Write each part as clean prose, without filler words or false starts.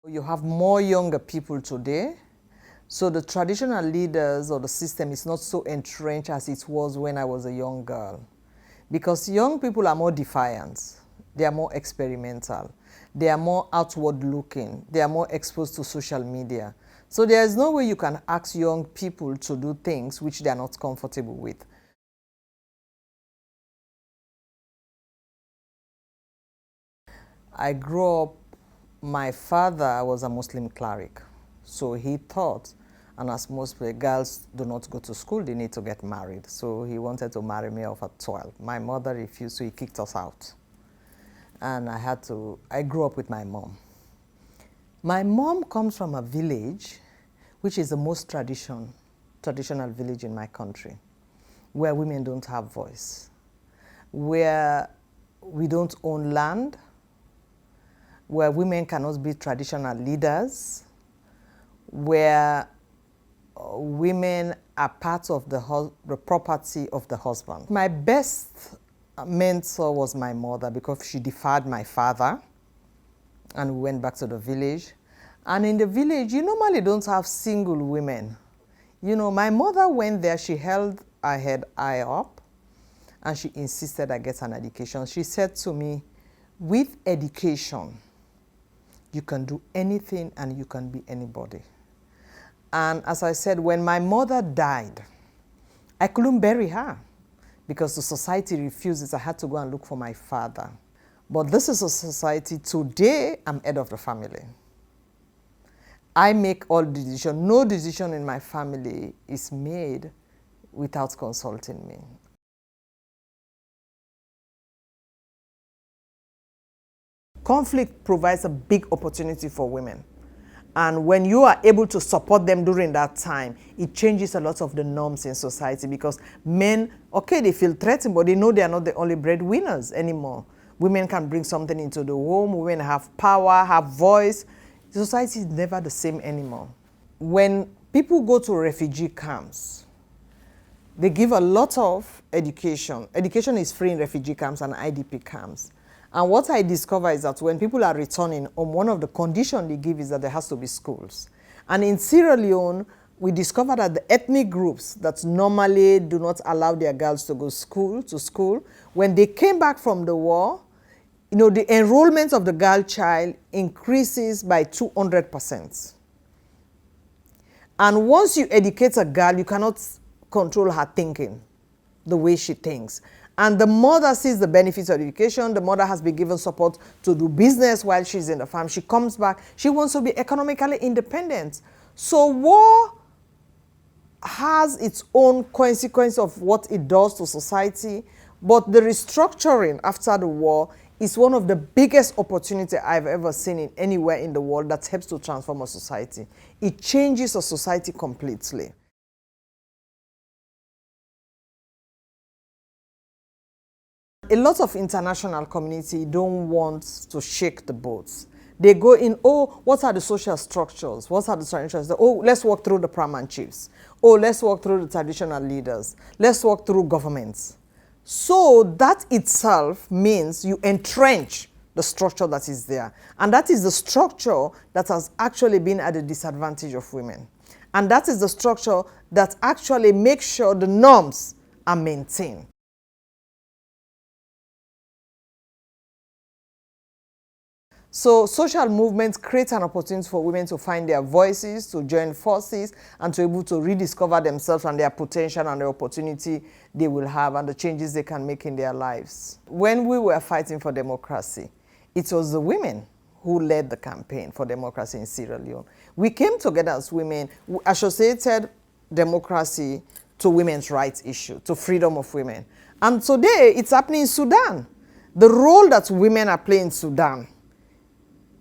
You have more younger people today, so the traditional leaders or the system is not so entrenched as it was when I was a young girl. Because young people are more defiant, they are more experimental, they are more outward looking, they are more exposed to social media. So there is no way you can ask young people to do things which they are not comfortable with. I grew up, my father was a Muslim cleric, so he thought, and as most girls do not go to school, they need to get married. So he wanted to marry me off at 12. My mother refused, so he kicked us out. And I grew up with my mom. My mom comes from a village, which is the most traditional village in my country, where women don't have voice, where we don't own land, where women cannot be traditional leaders, where women are part of the property of the husband. My best mentor was my mother because she defied my father, and we went back to the village. And in the village, you normally don't have single women. You know, my mother went there, she held her head high up, and she insisted I get an education. She said to me, with education, you can do anything and you can be anybody. And as I said, when my mother died, I couldn't bury her because the society refuses. I had to go and look for my father. But this is a society, today I'm head of the family. I make all decisions. No decision in my family is made without consulting me. Conflict provides a big opportunity for women. And when you are able to support them during that time, it changes a lot of the norms in society because men, okay, they feel threatened, but they know they are not the only breadwinners anymore. Women can bring something into the home, women have power, have voice. Society is never the same anymore. When people go to refugee camps, they give a lot of education. Education is free in refugee camps and IDP camps. And what I discover is that when people are returning home, one of the conditions they give is that there has to be schools. And in Sierra Leone, we discovered that the ethnic groups that normally do not allow their girls to go to school, when they came back from the war, you know, the enrollment of the girl child increases by 200%. And once you educate a girl, you cannot control her thinking, the way she thinks. And the mother sees the benefits of education. The mother has been given support to do business while she's in the farm. She comes back. She wants to be economically independent. So war has its own consequence of what it does to society. But the restructuring after the war is one of the biggest opportunities I've ever seen in anywhere in the world that helps to transform a society. It changes a society completely. A lot of international community don't want to shake the boats. They go in, oh, what are the social structures? What are the traditions? Oh, let's walk through the paramount chiefs. Oh, let's walk through the traditional leaders. Let's walk through governments. So that itself means you entrench the structure that is there. And that is the structure that has actually been at the disadvantage of women. And that is the structure that actually makes sure the norms are maintained. So social movements create an opportunity for women to find their voices, to join forces, and to be able to rediscover themselves and their potential and the opportunity they will have and the changes they can make in their lives. When we were fighting for democracy, it was the women who led the campaign for democracy in Sierra Leone. We came together as women, we associated democracy to women's rights issue, to freedom of women. And today, it's happening in Sudan. The role that women are playing in Sudan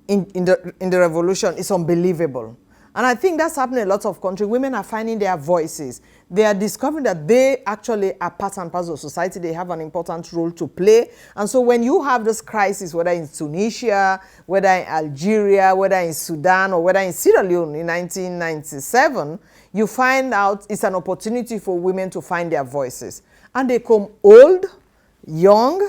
in the revolution is unbelievable. And I think that's happening in a lot of countries. Women are finding their voices. They are discovering that they actually are part and parcel of society. They have an important role to play. And so when you have this crisis, whether in Tunisia, whether in Algeria, whether in Sudan, or whether in Sierra Leone in 1997, you find out it's an opportunity for women to find their voices. And they come old, young,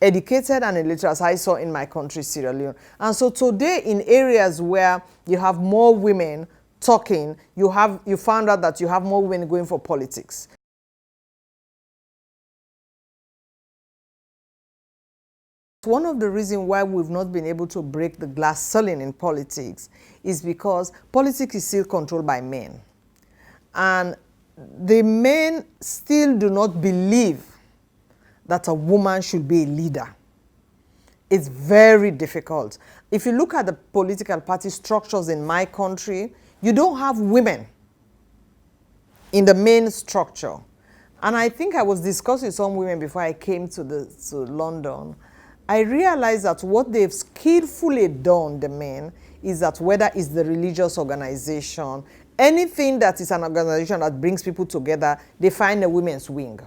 educated and illiterate as I saw in my country, Sierra Leone. And so today, in areas where you have more women talking, you found out that you have more women going for politics. One of the reasons why we've not been able to break the glass ceiling in politics is because politics is still controlled by men. And the men still do not believe that a woman should be a leader. It's very difficult. If you look at the political party structures in my country, you don't have women in the main structure. And I think I was discussing with some women before I came to London. I realized that what they've skillfully done, the men, is that whether it's the religious organization, anything that is an organization that brings people together, they find a women's wing.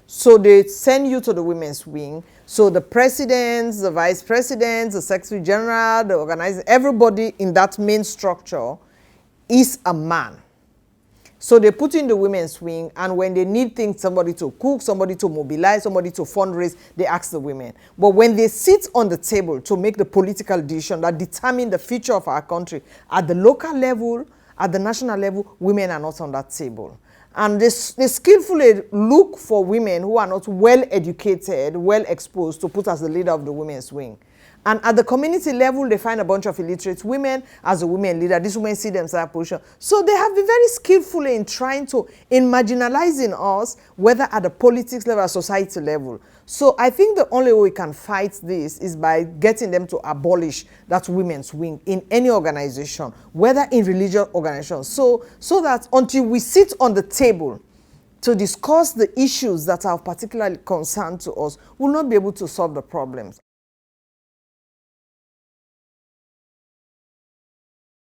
So they send you to the women's wing. So the presidents, the vice presidents, the secretary general, the organizer, everybody in that main structure is a man. So they put in the women's wing, and when they need things, somebody to cook, somebody to mobilize, somebody to fundraise, they ask the women. But when they sit on the table to make the political decision that determine the future of our country, at the local level, at the national level, women are not on that table. And they skillfully look for women who are not well educated, well exposed, to put as the leader of the women's wing. And at the community level, they find a bunch of illiterate women as a women leader. These women see themselves in position. So they have been very skillful in trying to, in marginalizing us, whether at the politics level or society level. So I think the only way we can fight this is by getting them to abolish that women's wing in any organization, whether in religious organizations. So that until we sit on the table to discuss the issues that are particularly concerned to us, we'll not be able to solve the problems.